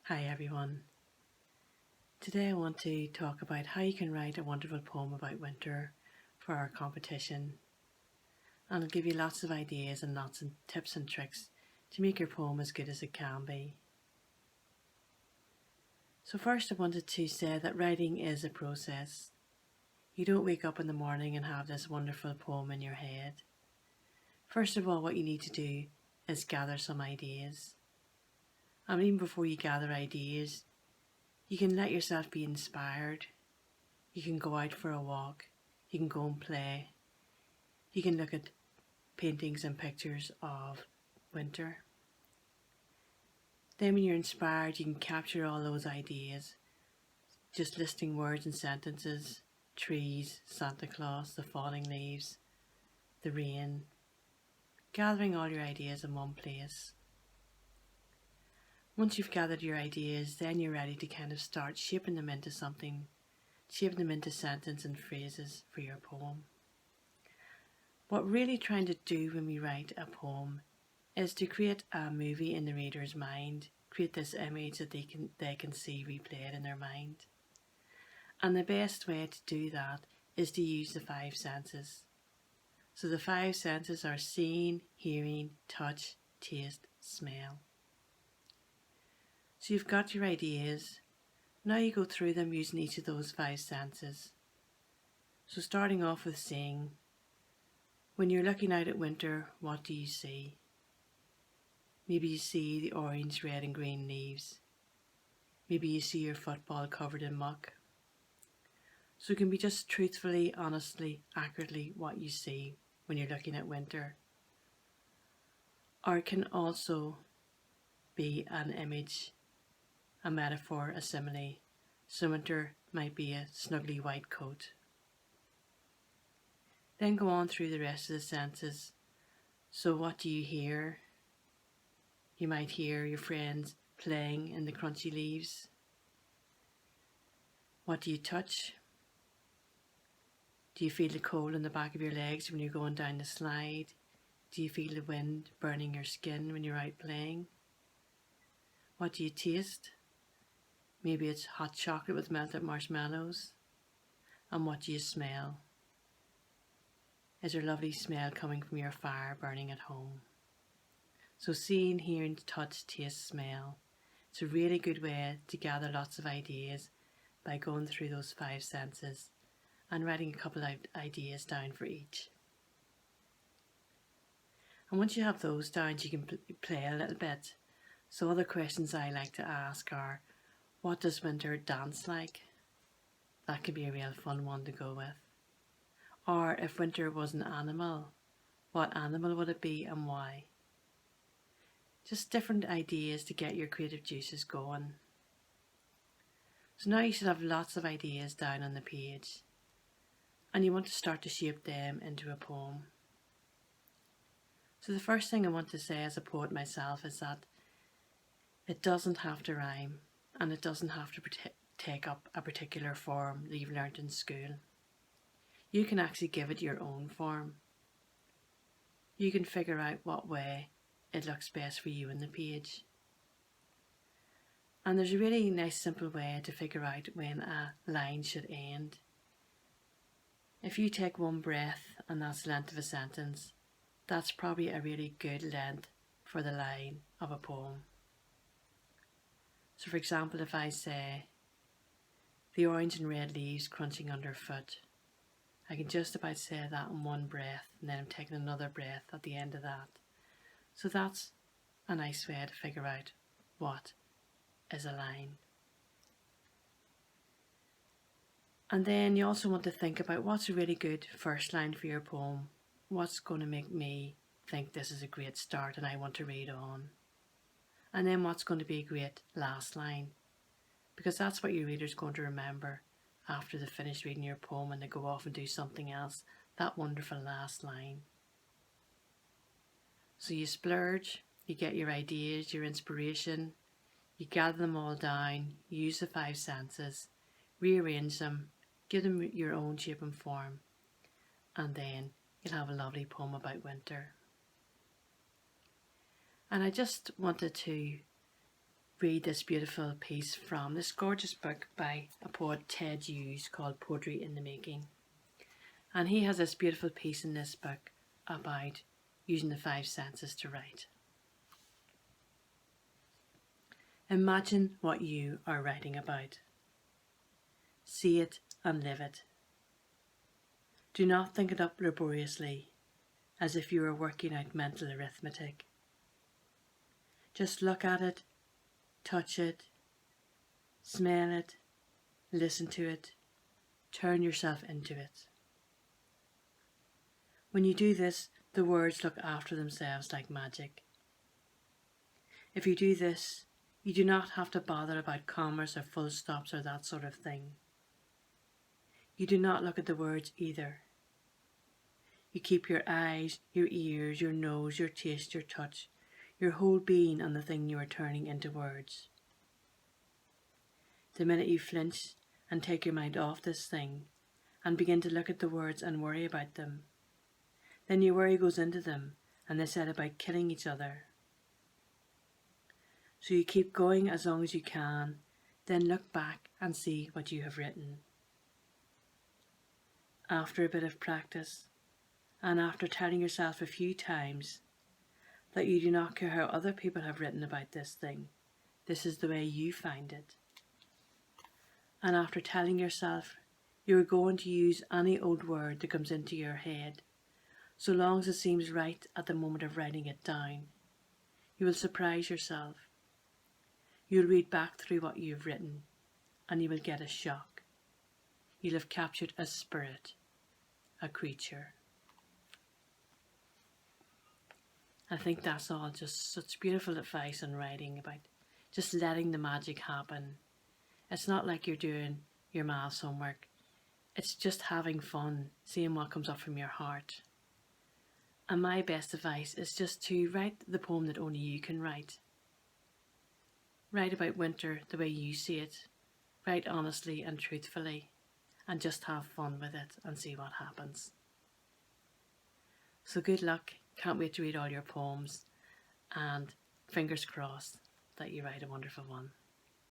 Hi everyone. Today I want to talk about how you can write a wonderful poem about winter for our competition, and I'll give you lots of ideas and lots of tips and tricks to make your poem as good as it can be. So first I wanted to say that writing is a process. You don't wake up in the morning and have this wonderful poem in your head. First of all, what you need to do is gather some ideas. And even before you gather ideas, you can let yourself be inspired. You can go out for a walk. You can go and play. You can look at paintings and pictures of winter. Then when you're inspired, you can capture all those ideas, just listing words and sentences, trees, Santa Claus, the falling leaves, the rain, gathering all your ideas in one place. Once you've gathered your ideas, then you're ready to kind of start shaping them into something, shaping them into sentences and phrases for your poem. What we're really trying to do when we write a poem is to create a movie in the reader's mind, create this image that they can see replayed in their mind. And the best way to do that is to use the 5 senses. So the 5 senses are seeing, hearing, touch, taste, smell. So you've got your ideas. Now you go through them using each of those 5 senses. So starting off with seeing. When you're looking out at winter, what do you see? Maybe you see the orange, red and green leaves. Maybe you see your football covered in muck. So it can be just truthfully, honestly, accurately what you see when you're looking at winter. Or it can also be an image, a metaphor, a simile. So winter might be a snuggly white coat. Then go on through the rest of the senses. So what do you hear? You might hear your friends playing in the crunchy leaves. What do you touch? Do you feel the cold in the back of your legs when you're going down the slide? Do you feel the wind burning your skin when you're out playing? What do you taste? Maybe it's hot chocolate with melted marshmallows. And what do you smell? Is there a lovely smell coming from your fire burning at home? So seeing, hearing, touch, taste, smell. It's a really good way to gather lots of ideas by going through those 5 senses and writing a couple of ideas down for each. And once you have those down, you can play a little bit. So other questions I like to ask are, what does winter dance like? That could be a real fun one to go with. Or if winter was an animal, what animal would it be and why? Just different ideas to get your creative juices going. So now you should have lots of ideas down on the page, and you want to start to shape them into a poem. So the first thing I want to say as a poet myself is that it doesn't have to rhyme, and it doesn't have to take up a particular form that you've learnt in school. You can actually give it your own form. You can figure out what way it looks best for you in the page. And there's a really nice simple way to figure out when a line should end. If you take one breath and that's the length of a sentence, that's probably a really good length for the line of a poem. So for example, if I say, the orange and red leaves crunching underfoot, I can just about say that in one breath, and then I'm taking another breath at the end of that. So that's a nice way to figure out what is a line. And then you also want to think about what's a really good first line for your poem. What's going to make me think this is a great start and I want to read on. And then what's going to be a great last line. Because that's what your reader's going to remember after they finish reading your poem and they go off and do something else. That wonderful last line. So you splurge, you get your ideas, your inspiration, you gather them all down, use the 5 senses, rearrange them, give them your own shape and form, and then you'll have a lovely poem about winter. And I just wanted to read this beautiful piece from this gorgeous book by a poet, Ted Hughes, called Poetry in the Making. And he has this beautiful piece in this book about using the 5 senses to write. Imagine what you are writing about. See it and live it. Do not think it up laboriously, as if you were working out mental arithmetic. Just look at it, touch it, smell it, listen to it, turn yourself into it. When you do this, the words look after themselves like magic. If you do this, you do not have to bother about commas or full stops or that sort of thing. You do not look at the words either. You keep your eyes, your ears, your nose, your taste, your touch, your whole being on the thing you are turning into words. The minute you flinch and take your mind off this thing and begin to look at the words and worry about them, then your worry goes into them and they set about killing each other. So you keep going as long as you can, then look back and see what you have written. After a bit of practice, and after telling yourself a few times that you do not care how other people have written about this thing, this is the way you find it. And after telling yourself you are going to use any old word that comes into your head, so long as it seems right at the moment of writing it down, you will surprise yourself. You'll read back through what you've written and you will get a shock. You'll have captured a spirit, a creature. I think that's all just such beautiful advice on writing about just letting the magic happen. It's not like you're doing your maths homework. It's just having fun, seeing what comes up from your heart. And my best advice is just to write the poem that only you can write. Write about winter the way you see it. Write honestly and truthfully. And just have fun with it and see what happens. So good luck. Can't wait to read all your poems. And fingers crossed that you write a wonderful one.